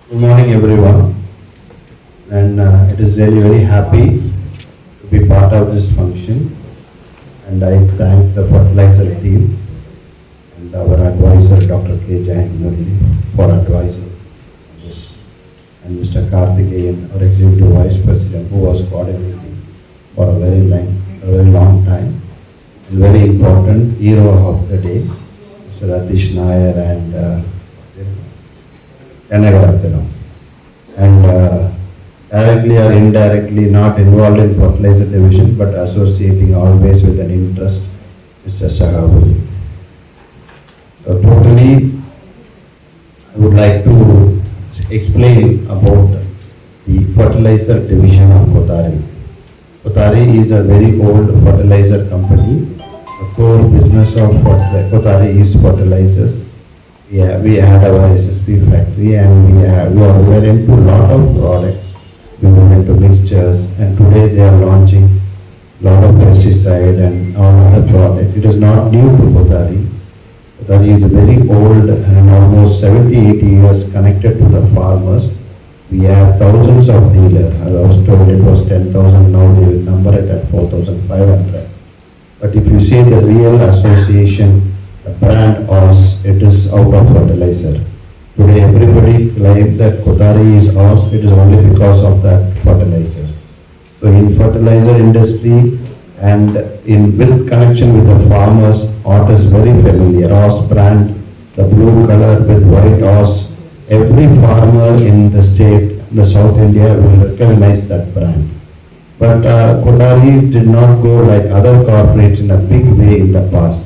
Good morning, everyone. And it is really very happy to be part of this function. And I thank the fertilizer team and our advisor, Dr. K. Jain Murli, for advising on this, and Mr. Karthikeyan, our executive vice president, who was coordinating for a very long time, and very important hero of the day, Mr. Atish Nair and Yanagarathanam. And directly or indirectly not involved in fertilizer division, but associating always with an interest, Mr. Sahabuli. So totally, I would like to explain about the fertilizer division of Kothari. Kothari is a very old fertilizer company. The core business of Kothari is fertilizers. We had our SSP factory, and we were into a lot of products. We were into mixtures, and today they are launching a lot of pesticide and all other products. It is not new to Kothari. Kothari is very old and almost 70-80 years connected to the farmers. We have thousands of dealers. I was told it was 10,000, now they will number it at 4,500. But if you see the real association, the brand OS, it is out of fertilizer. Today everybody claims that Kothari is OS, it is only because of that fertilizer. So in fertilizer industry and with connection with the farmers, OS is very familiar. OS brand, the blue color with white OS, every farmer in the state, the South India will recognize that brand. But Kotharis did not go like other corporates in a big way in the past.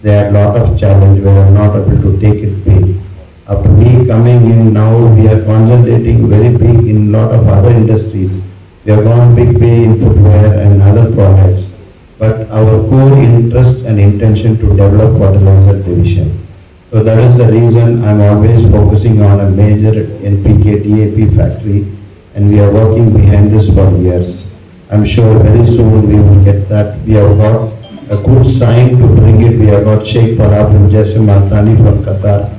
They had a lot of challenge, we were not able to take it big. After me coming in now, we are concentrating very big in a lot of other industries. We have gone big way in footwear and other products. But our core interest and intention to develop fertilizer division. So that is the reason I am always focusing on a major NPK DAP factory, and we are working behind this for years. I am sure very soon we will get that. We have got a good sign to bring it. We have got Sheikh Farhab bin Jassim Al-Thani from Qatar,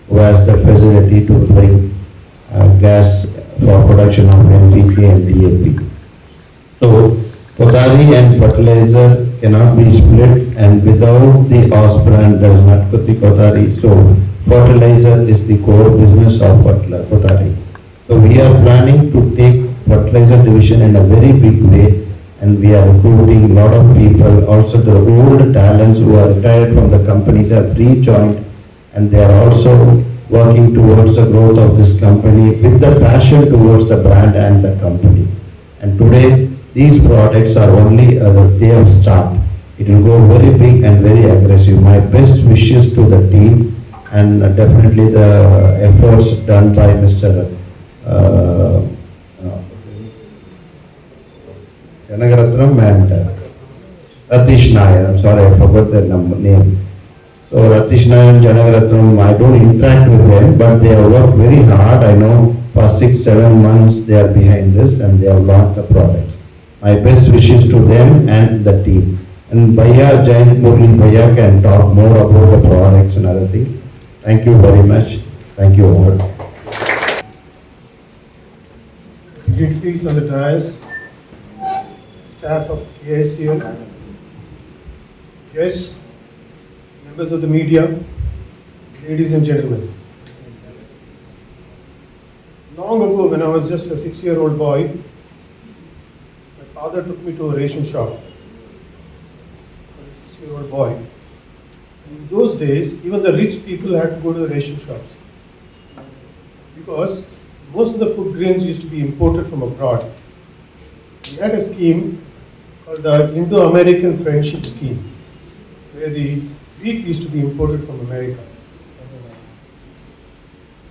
who has the facility to bring gas for production of NPK and DAP. So, Kothari and fertilizer cannot be split, and without the OS brand, there is not Kothari. So, fertilizer is the core business of Kothari. So, we are planning to take fertilizer division in a very big way, and we are recruiting a lot of people. Also, the old talents who are retired from the companies have rejoined, and they are also working towards the growth of this company with the passion towards the brand and the company. And today, these products are only the day of start. It will go very big and very aggressive. My best wishes to the team, and definitely the efforts done by Mr. Janagaratnam and Ratish Nair. I'm sorry, I forgot their name. So Ratish Nair and Janagaratnam, I don't interact with them, but they have worked very hard. I know for 6-7 months they are behind this, and they have launched the products. My best wishes to them and the team. And Bhaiya Jain Murli Bhaiya can talk more about the products and other things. Thank you very much. Thank you all. Dignitaries on the dais, staff of KICL, guests, members of the media, ladies and gentlemen. Long ago, when I was just a 6-year-old boy, my father took me to a ration shop. I was a 6-year-old boy. In those days, even the rich people had to go to the ration shops, because most of the food grains used to be imported from abroad. We had a scheme called the Indo-American Friendship Scheme, where the wheat used to be imported from America.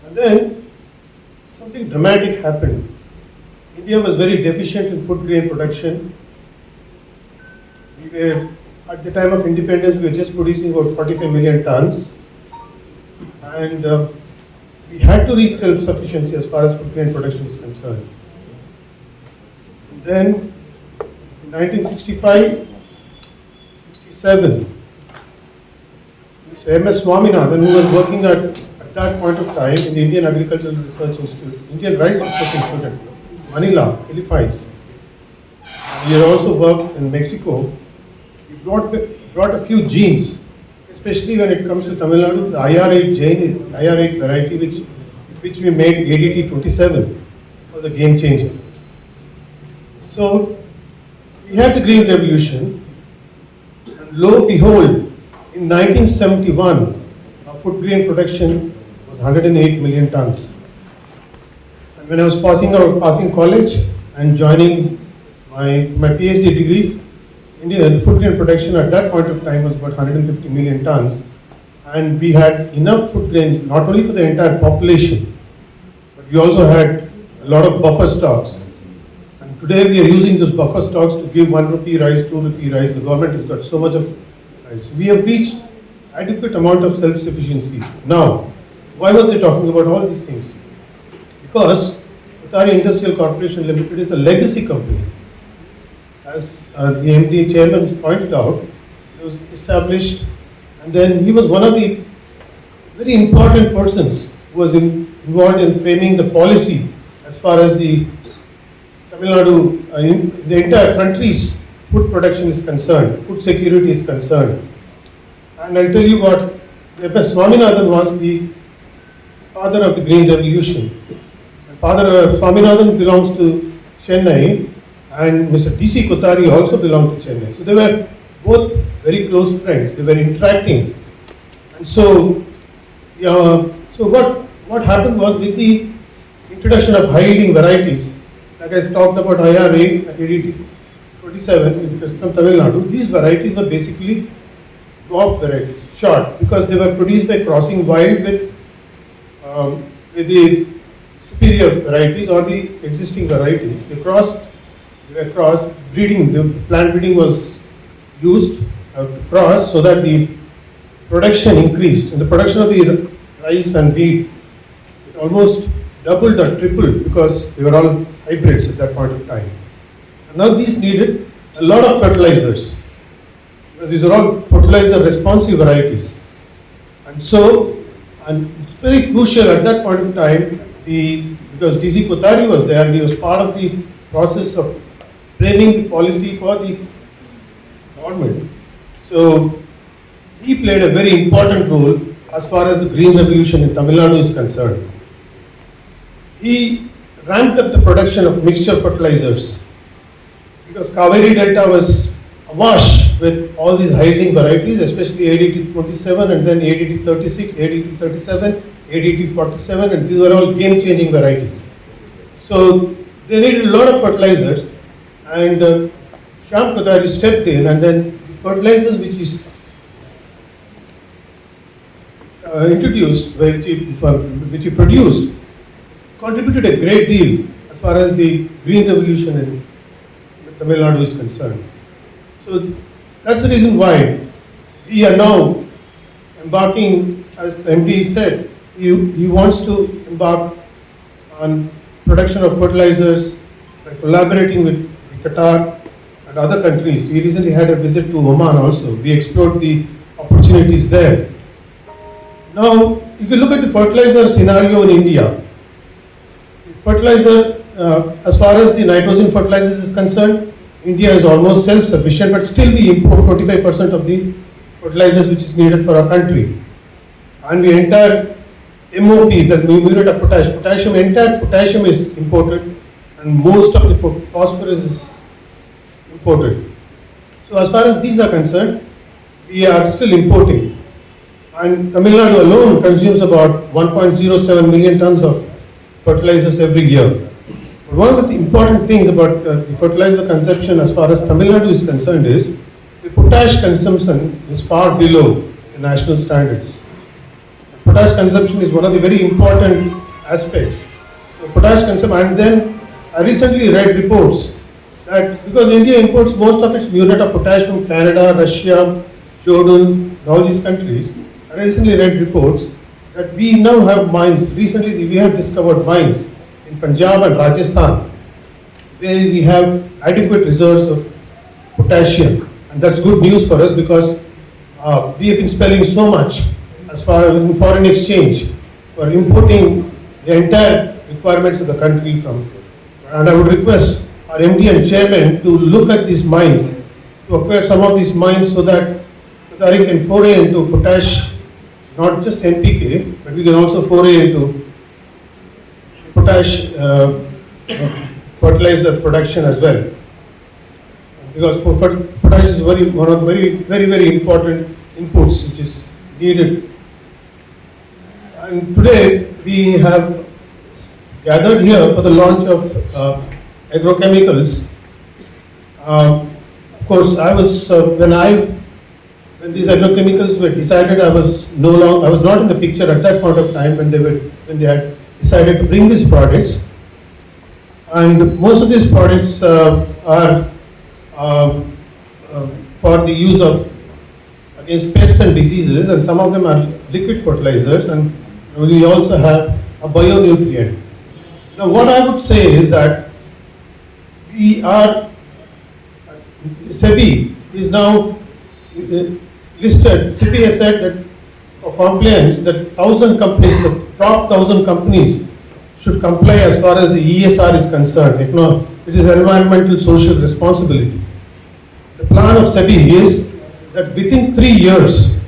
And then something dramatic happened. India was very deficient in food grain production. We were, at the time of independence, we were just producing about 45 million tons. And we had to reach self-sufficiency as far as food grain production is concerned. And then in 1965, 67, Mr. M.S. Swaminathan, who was working at that point of time in the Indian Agricultural Research Institute, Indian Rice Research Institute, Manila, Philippines. We had also worked in Mexico. We brought a few genes, especially when it comes to Tamil Nadu, the IR8 gene, IR8 variety, which we made ADT 27, was a game changer. So we had the Green Revolution, and lo and behold, in 1971, our food grain production was 108 million tons. And when I was passing college and joining my PhD degree, India, food grain production at that point of time was about 150 million tons, and we had enough food grain not only for the entire population, but we also had a lot of buffer stocks. And today we are using those buffer stocks to give 1 rupee rice, 2 rupee rice. The government has got so much of rice. We have reached adequate amount of self-sufficiency. Now, why was I talking about all these things? Because Kothari Industrial Corporation Limited is a legacy company. As the MD chairman pointed out, it was established, and then he was one of the very important persons who was involved in framing the policy as far as the Tamil Nadu, the entire country's food production is concerned, food security is concerned. And I'll tell you what, M.S. Swaminathan was the father of the Green Revolution. And Father Swaminathan belongs to Chennai, and Mr. D.C. Kothari also belonged to Chennai. So they were both very close friends. They were interacting. And so, what happened was with the introduction of high-yielding varieties, like I talked about IR8, ADT 27 from Tamil Nadu, these varieties are basically dwarf varieties, short, because they were produced by crossing wild with the superior varieties or the existing varieties. They were crossed, breeding, the plant breeding was used to cross so that the production increased. And the production of the rice and wheat, it almost doubled or tripled because they were all hybrids at that point of time. And now these needed a lot of fertilizers, because these are all fertilizer responsive varieties. And so, and it's very crucial at that point of time, because D.C. Kothari was there and he was part of the process of framing the policy for the government. So he played a very important role as far as the Green Revolution in Tamil Nadu is concerned. He ramped up the production of mixture fertilizers because Kaveri Delta was awash with all these high-yielding varieties, especially ADT 27 and then ADT 36, ADT 37, ADT 47, and these were all game-changing varieties. So they needed a lot of fertilizers, and Shyam Kothari stepped in, and then the fertilizers which is introduced, which he produced, contributed a great deal as far as the Green Revolution in Tamil Nadu is concerned. So that's the reason why we are now embarking, as MD said, he wants to embark on production of fertilizers by collaborating with Qatar and other countries. We recently had a visit to Oman also. We explored the opportunities there. Now, if you look at the fertilizer scenario in India, fertilizer, as far as the nitrogen fertilizers is concerned, India is almost self-sufficient, but still we import 25% of the fertilizers which is needed for our country. And the entire MOP, the unit of entire potassium is imported, and most of the phosphorus is imported. So as far as these are concerned, we are still importing. And Tamil Nadu alone consumes about 1.07 million tons of fertilizers every year. But one of the important things about the fertilizer consumption as far as Tamil Nadu is concerned is the potash consumption is far below the national standards. Potash consumption is one of the very important aspects. So potash consumption, and then I recently read reports that because India imports most of its unit of potash from Canada, Russia, Jordan, all these countries, I recently read reports that we now have mines. Recently we have discovered mines in Punjab and Rajasthan where we have adequate reserves of potassium, and that's good news for us because we have been spending so much as far as in foreign exchange, for importing the entire requirements of the country from. And I would request our MD and chairman to look at these mines, to acquire some of these mines so that Qatari can foray into potash, not just NPK, but we can also foray into potash fertilizer production as well. Because potash is one of the very important inputs which is needed. And today we have gathered here for the launch of agrochemicals. Of course, I was when these agrochemicals were decided, I was not in the picture at that point of time when they had decided to bring these products. And most of these products are for the use of against pests and diseases, and some of them are liquid fertilizers, and we also have a bionutrient. Now, what I would say is that SEBI is now listed. SEBI has said that for compliance, that 1,000 companies, the top 1,000 companies, should comply as far as the ESR is concerned. If not, it is environmental social responsibility. The plan of SEBI is that within 3 years,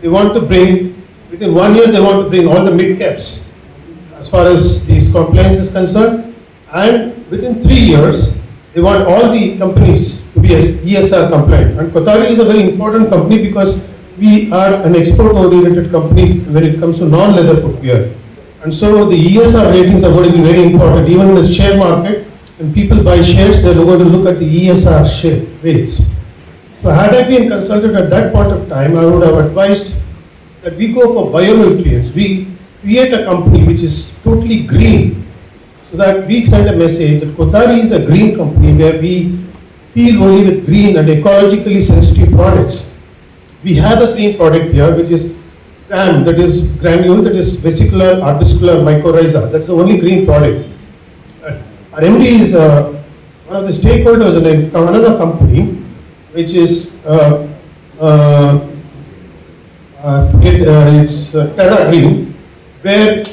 within 1 year, they want to bring all the mid caps as far as this compliance is concerned, and within 3 years, they want all the companies to be ESR compliant. And Qatari is a very important company because we are an export-oriented company when it comes to non-leather footwear. And so the ESR ratings are going to be very important. Even in the share market, when people buy shares, they're going to look at the ESR share rates. So had I been consulted at that point of time, I would have advised that we go for bionutrients. We create a company which is totally green, so that we send a message that Qatari is a green company where we deal only with green and ecologically sensitive products. We have a green product here which is GRAM, that is granule, that is vesicular arbuscular mycorrhiza. That's the only green product. Our MD is one of the stakeholders in another company which is it's Terra Green, where,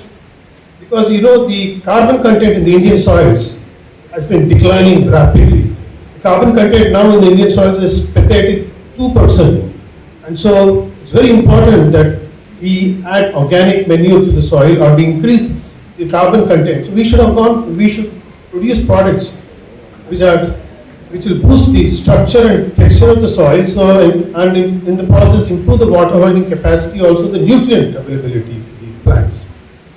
because the carbon content in the Indian soils has been declining rapidly. The carbon content now in the Indian soils is pathetic 2%. And so it's very important that we add organic manure to the soil or we increase the carbon content. So we should produce products which will boost the structure and texture of the soil, and in the process improve the water holding capacity, also the nutrient availability to the plants.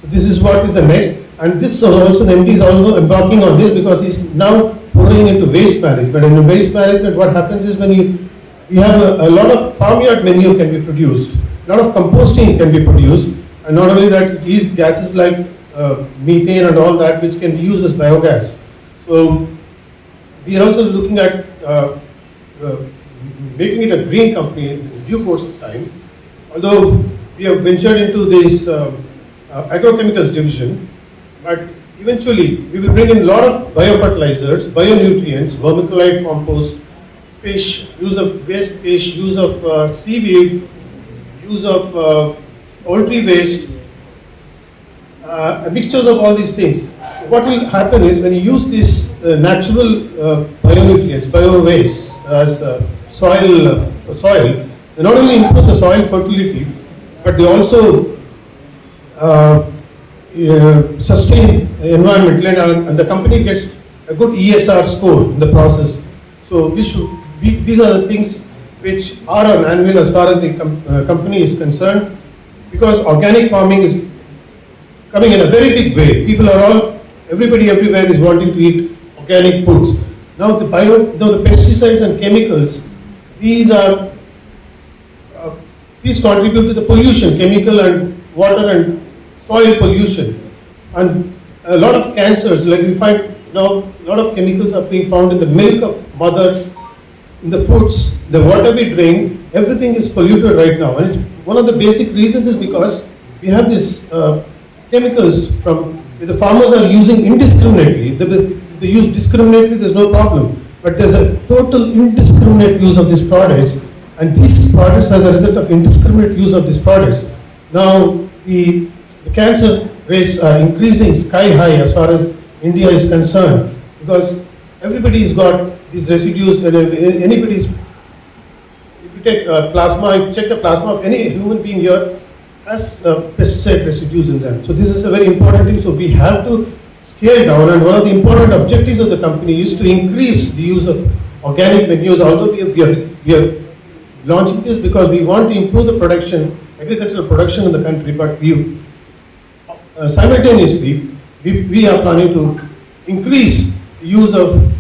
So this is what is the next, and this is also, the MD is also embarking on this because he's now foraying into waste management. And in waste management, what happens is when we have a lot of farmyard manure can be produced, a lot of composting can be produced, and not only that, it yields gases like methane and all that, which can be used as biogas. So we are also looking at making it a green company in due course of time. Although we have ventured into this agrochemicals division, but eventually we will bring in a lot of biofertilizers, bionutrients, vermiculite compost, fish, use of waste fish, use of seaweed, use of poultry waste, mixtures of all these things. What will happen is when you use these natural bionutrients, bio waste as soil, they not only improve the soil fertility, but they also sustain the environment, and the company gets a good ESR score in the process. So these are the things which are on anvil as far as the company is concerned, because organic farming is coming in a very big way. Everybody everywhere is wanting to eat organic foods. Now the pesticides and chemicals, these contribute to the pollution, chemical and water and soil pollution, and a lot of cancers. Like we find now, a lot of chemicals are being found in the milk of mother, in the foods, the water we drink. Everything is polluted right now, and one of the basic reasons is because we have these chemicals the farmers are using indiscriminately. They use discriminately, there's no problem, but there's a total indiscriminate use of these products, and these products, as a result of indiscriminate use of these products, now the the cancer rates are increasing sky high as far as India is concerned, because everybody's got these residues. Anybody's, if you take plasma, if you check the plasma of any human being here, has pesticide residues in them. So this is a very important thing. So we have to scale down, and one of the important objectives of the company is to increase the use of organic manures. Although we are launching this because we want to improve the production, agricultural production in the country, but we simultaneously we are planning to increase the use of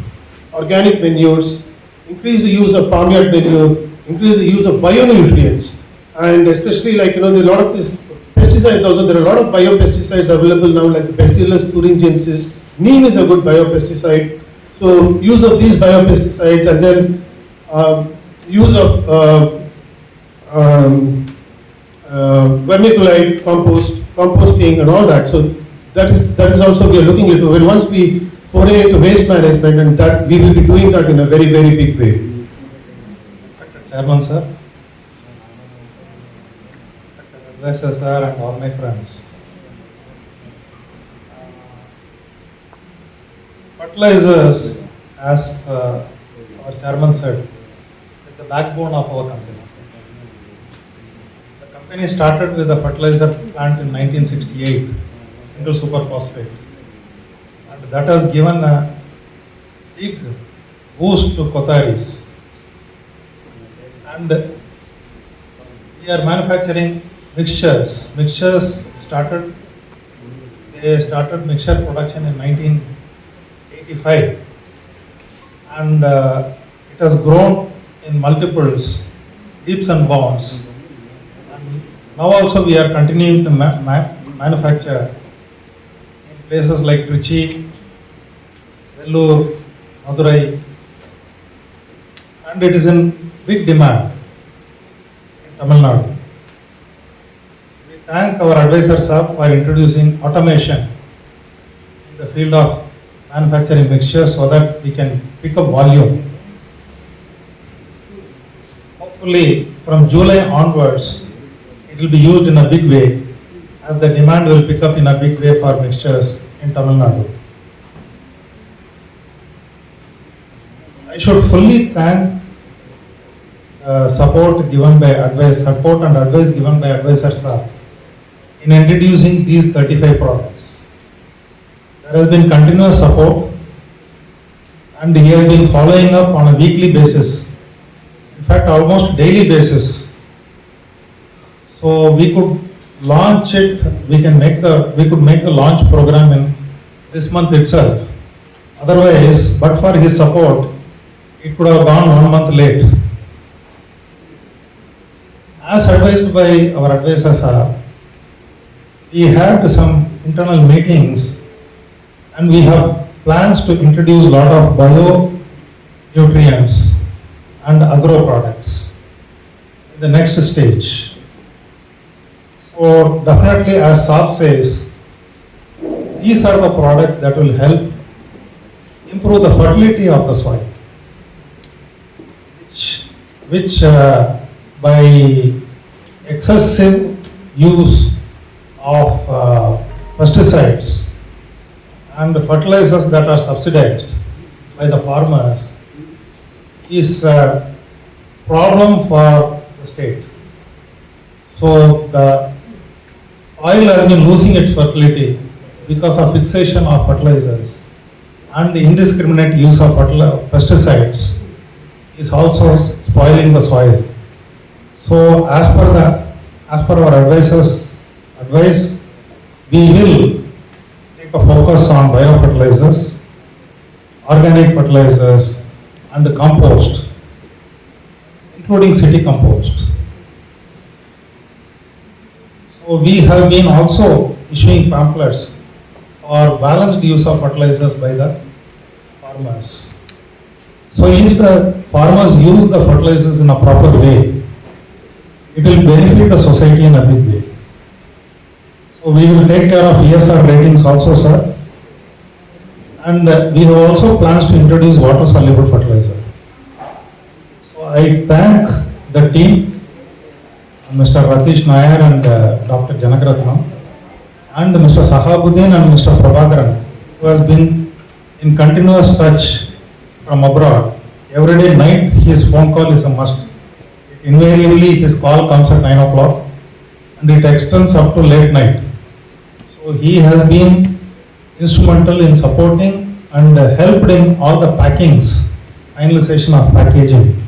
organic manures, increase the use of farmyard manure, increase the use of bionutrients, and especially like there are a lot of these pesticides also. There are a lot of biopesticides available now, like the Bacillus thuringiensis. Neem is a good biopesticide. So use of these biopesticides, and then use of vermiculite, composting, and all that. So that is also we are looking into. And once we foray into waste management, and that we will be doing that in a very, very big way. Respected Chairman sir, Advisor sir, and all my friends. Fertilizers, as our Chairman said, is the backbone of our company. The company started with a fertilizer plant in 1968, single superphosphate, and that has given a big boost to Kotaris. And we are manufacturing mixtures. They started mixture production in 1985, and it has grown in multiples, leaps and bounds. And now also we are continuing to manufacture in places like Trichy, Slew, Madurai, and it is in big demand in Tamil Nadu. We thank our advisor sir for introducing automation in the field of manufacturing mixtures so that we can pick up volume. Hopefully from July onwards it will be used in a big way, as the demand will pick up in a big way for mixtures in Tamil Nadu. I should fully thank support and advice given by advisor sir in introducing these 35 products. There has been continuous support, and he has been following up on a weekly basis, in fact almost daily basis. So we could launch it, we could make the launch program in this month itself. Otherwise, but for his support, it could have gone 1 month late. As advised by our advisors, we had some internal meetings, and we have plans to introduce a lot of bio-nutrients and agro products in the next stage. So definitely, as Saab says, these are the products that will help improve the fertility of the soil, which by excessive use of pesticides and fertilizers that are subsidized by the farmers is a problem for the state. So the soil has been losing its fertility because of fixation of fertilizers, and the indiscriminate use of pesticides is also spoiling the soil. So as per our advisors' advice, we will take a focus on biofertilizers, organic fertilizers, and the compost, including city compost. So we have been also issuing pamphlets for balanced use of fertilizers by the farmers. So if the farmers use the fertilizers in a proper way, it will benefit the society in a big way. So we will take care of ESR ratings also, sir. And we have also plans to introduce water soluble fertilizer. So I thank the team, Mr. Ratish Nair and Dr. Janakaratnam, and Mr. Sahabuddin and Mr. Prabhakaran, who has been in continuous touch from abroad. Every day night his phone call is a must. Invariably his call comes at 9 o'clock and it extends up to late night. So he has been instrumental in supporting and helped in all the packings, finalization of packaging.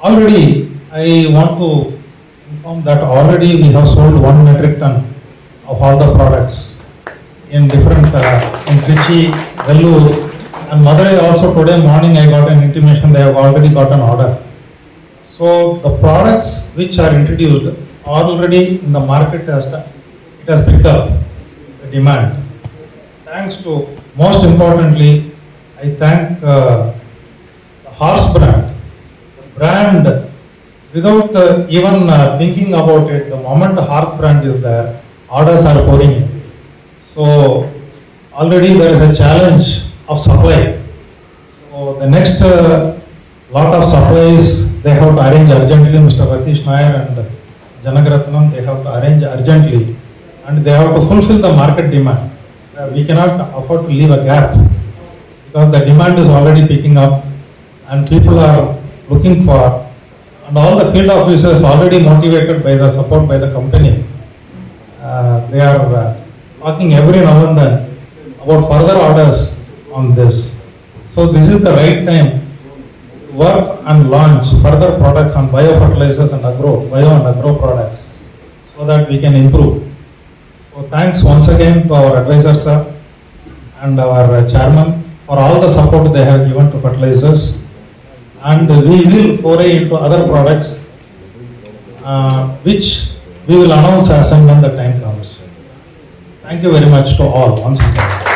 Already I want to inform that already we have sold 1 metric ton of all the products in different, in Trichy, Vellore, and Madurai also. Today morning I got an intimation they have already got an order. So the products which are introduced already in the market it has picked up the demand. Thanks to, most importantly, I thank the horse brand. The brand, without even thinking about it, the moment the horse brand is there, orders are pouring in. So already there is a challenge of supply. So the next lot of supplies they have to arrange urgently. Mr. Ratish Nair and Janagaratnam, they have to arrange urgently and they have to fulfill the market demand. We cannot afford to leave a gap because the demand is already picking up and people are looking for, and all the field officers already motivated by the support by the company. They are talking every now and then about further orders on this. So this is the right time to work and launch further products on biofertilizers and bio and agro products so that we can improve. So thanks once again to our advisor sir and our chairman for all the support they have given to fertilizers, and we will foray into other products which we will announce as and when the time comes. Thank you very much to all once again.